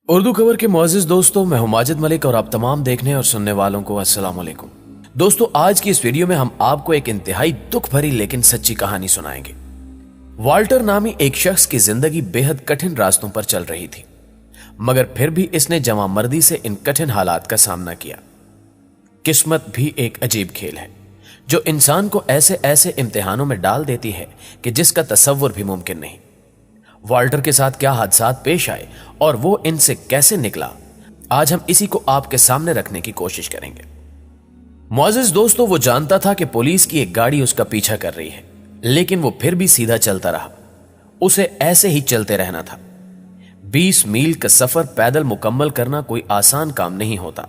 اردو خبر کے معزز دوستوں، میں ہوں ماجد ملک اور آپ تمام دیکھنے اور سننے والوں کو السلام علیکم۔ دوستو، آج کی اس ویڈیو میں ہم آپ کو ایک انتہائی دکھ بھری لیکن سچی کہانی سنائیں گے۔ والٹر نامی ایک شخص کی زندگی بے حد کٹھن راستوں پر چل رہی تھی، مگر پھر بھی اس نے جواں مردی سے ان کٹھن حالات کا سامنا کیا۔ قسمت بھی ایک عجیب کھیل ہے جو انسان کو ایسے ایسے امتحانوں میں ڈال دیتی ہے کہ جس کا تصور بھی ممکن نہیں۔ والٹر کے ساتھ کیا حادثات پیش آئے اور وہ ان سے کیسے نکلا، آج ہم اسی کو آپ کے سامنے رکھنے کی کوشش کریں گے۔ معزز دوستو، وہ جانتا تھا کہ پولیس کی ایک گاڑی اس کا پیچھا کر رہی ہے، لیکن وہ پھر بھی سیدھا چلتا رہا۔ اسے ایسے ہی چلتے رہنا تھا۔ 20 میل کا سفر پیدل مکمل کرنا کوئی آسان کام نہیں ہوتا۔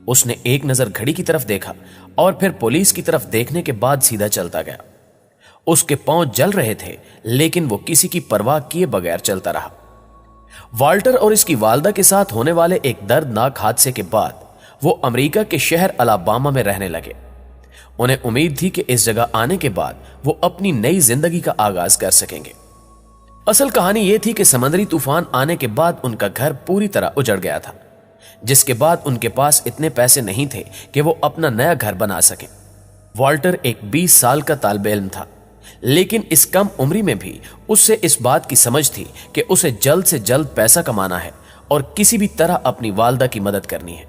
اس نے ایک نظر گھڑی کی طرف دیکھا اور پھر پولیس کی طرف دیکھنے کے بعد سیدھا چلتا گیا۔ اس کے پاؤں جل رہے تھے، لیکن وہ کسی کی پرواہ کیے بغیر چلتا رہا۔ والٹر اور اس کی والدہ کے ساتھ ہونے والے ایک دردناک حادثے کے بعد وہ امریکہ کے شہر الاباما میں رہنے لگے۔ انہیں امید تھی کہ اس جگہ آنے کے بعد وہ اپنی نئی زندگی کا آغاز کر سکیں گے۔ اصل کہانی یہ تھی کہ سمندری طوفان آنے کے بعد ان کا گھر پوری طرح اجڑ گیا تھا، جس کے بعد ان کے پاس اتنے پیسے نہیں تھے کہ وہ اپنا نیا گھر بنا سکیں۔ والٹر ایک 20 سال کا طالب علم تھا، لیکن اس کم عمری میں بھی اس سے اس بات کی سمجھ تھی کہ اسے جلد سے جلد پیسہ کمانا ہے اور کسی بھی طرح اپنی والدہ کی مدد کرنی ہے،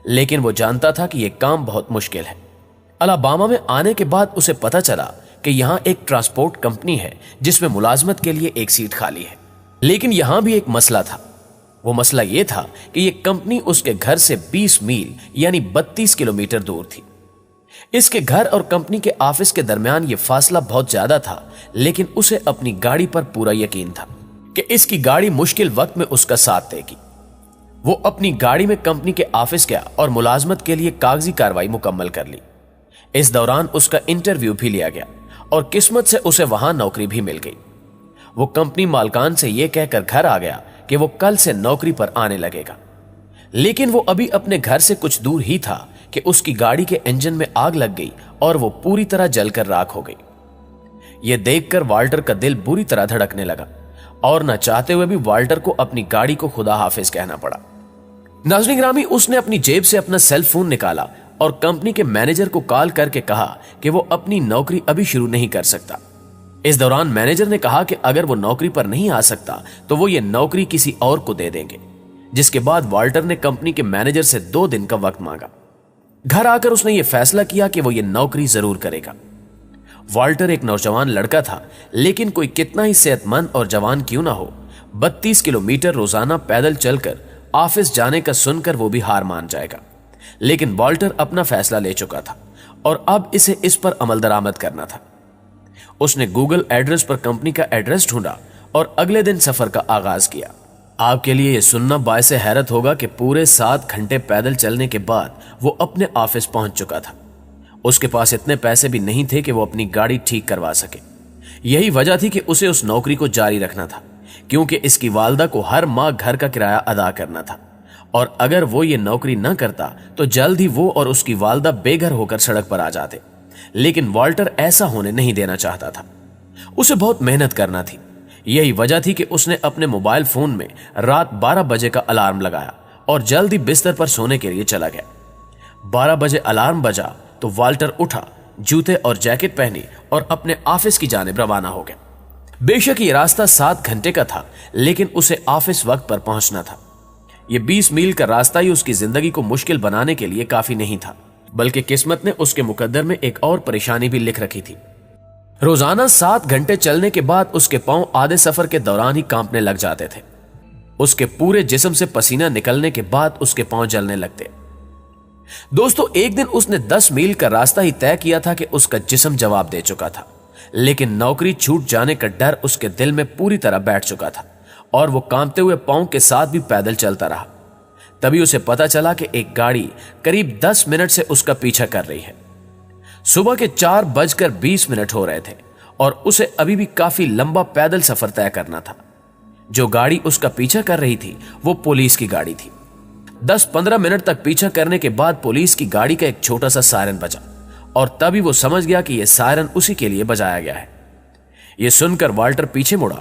لیکن وہ جانتا تھا کہ یہ کام بہت مشکل ہے۔ الاباما میں آنے کے بعد اسے پتا چلا کہ یہاں ایک ٹرانسپورٹ کمپنی ہے جس میں ملازمت کے لیے ایک سیٹ خالی ہے، لیکن یہاں بھی ایک مسئلہ تھا۔ وہ مسئلہ یہ تھا کہ یہ کمپنی اس کے گھر سے 20 میل یعنی 32 کلومیٹر دور تھی۔ اس کے گھر اور کمپنی کے آفس کے درمیان یہ فاصلہ بہت زیادہ تھا، لیکن اسے اپنی گاڑی پر پورا یقین تھا کہ اس کی گاڑی مشکل وقت میں اس کا ساتھ دے گی۔ وہ اپنی گاڑی میں کمپنی کے آفس گیا اور ملازمت کے لیے کاغذی کارروائی مکمل کر لی۔ اس دوران اس کا انٹرویو بھی لیا گیا اور قسمت سے اسے وہاں نوکری بھی مل گئی۔ وہ کمپنی مالکان سے یہ کہہ کر گھر آ گیا کہ وہ کل سے نوکری پر آنے لگے گا، لیکن وہ ابھی اپنے گھر سے کچھ دور ہی تھا کہ اس کی گاڑی کے انجن میں آگ لگ گئی اور وہ پوری طرح جل کر راکھ ہو گئی۔ یہ دیکھ کر والٹر کا دل بری طرح دھڑکنے لگا اور نہ چاہتے ہوئے بھی والٹر کو اپنی گاڑی کو خدا حافظ کہنا پڑا۔ ناظرین گرامی، اس نے اپنی جیب سے اپنا سیل فون نکالا اور کمپنی کے مینیجر کو کال کر کے کہا کہ وہ اپنی نوکری ابھی شروع نہیں کر سکتا۔ اس دوران مینیجر نے کہا کہ اگر وہ نوکری پر نہیں آ سکتا تو وہ یہ نوکری کسی اور کو دے دیں گے، جس کے بعد والٹر نے کمپنی کے مینیجر سے 2 دن کا وقت مانگا۔ گھر آ کر اس نے یہ فیصلہ کیا کہ وہ یہ نوکری ضرور کرے گا۔ والٹر ایک نوجوان لڑکا تھا، لیکن کوئی کتنا ہی صحت مند اور جوان کیوں نہ ہو، 32 کلومیٹر روزانہ پیدل چل کر آفس جانے کا سن کر وہ بھی ہار مان جائے گا۔ لیکن والٹر اپنا فیصلہ لے چکا تھا اور اب اسے اس پر عمل درآمد کرنا تھا۔ اس نے گوگل ایڈریس پر کمپنی کا ایڈریس ڈھونڈا اور اگلے دن سفر کا آغاز کیا۔ آپ کے لیے یہ سننا باعث حیرت ہوگا کہ پورے 7 گھنٹے پیدل چلنے کے بعد وہ اپنے آفس پہنچ چکا تھا۔ اس کے پاس اتنے پیسے بھی نہیں تھے کہ وہ اپنی گاڑی ٹھیک کروا سکے۔ یہی وجہ تھی کہ اسے اس نوکری کو جاری رکھنا تھا، کیونکہ اس کی والدہ کو ہر ماہ گھر کا کرایہ ادا کرنا تھا، اور اگر وہ یہ نوکری نہ کرتا تو جلد ہی وہ اور اس کی والدہ بے گھر ہو کر سڑک پر آ جاتے۔ لیکن والٹر ایسا ہونے نہیں دینا چاہتا تھا۔ اسے بہت محنت کرنا تھی۔ یہی وجہ تھی کہ اس نے اپنے موبائل فون میں رات 12 بجے کا الارم لگایا اور جلدی بستر پر سونے کے لیے چلا گیا۔ 12 بجے الارم بجا تو والٹر اٹھا، جوتے اور جیکٹ پہنی اور اپنے آفس کی جانب روانہ ہو گیا۔ بے شک یہ راستہ 7 گھنٹے کا تھا، لیکن اسے آفس وقت پر پہنچنا تھا۔ یہ 20 میل کا راستہ ہی اس کی زندگی کو مشکل بنانے کے لیے کافی نہیں تھا، بلکہ قسمت نے اس کے مقدر میں ایک اور پریشانی بھی لکھ رکھی تھی۔ روزانہ 7 گھنٹے چلنے کے بعد اس کے پاؤں آدھے سفر کے دوران ہی کانپنے لگ جاتے تھے۔ اس کے پورے جسم سے پسینہ نکلنے کے بعد اس کے پاؤں جلنے لگتے۔ دوستو، ایک دن اس نے 10 میل کا راستہ ہی طے کیا تھا کہ اس کا جسم جواب دے چکا تھا، لیکن نوکری چھوٹ جانے کا ڈر اس کے دل میں پوری طرح بیٹھ چکا تھا اور وہ کانپتے ہوئے پاؤں کے ساتھ بھی پیدل چلتا رہا۔ تبھی اسے پتا چلا کہ ایک گاڑی قریب 10 منٹ سے اس کا پیچھا کر رہی ہے۔ صبح کے 4:20 ہو رہے تھے اور اسے ابھی بھی کافی لمبا پیدل سفر طے کرنا تھا۔ جو گاڑی اس کا پیچھا کر رہی تھی وہ پولیس کی گاڑی تھی۔ 10-15 منٹ تک پیچھا کرنے کے بعد پولیس کی گاڑی کا ایک چھوٹا سا سائرن بجا اور تبھی وہ سمجھ گیا کہ یہ سائرن اسی کے لیے بجایا گیا ہے۔ یہ سن کر والٹر پیچھے مڑا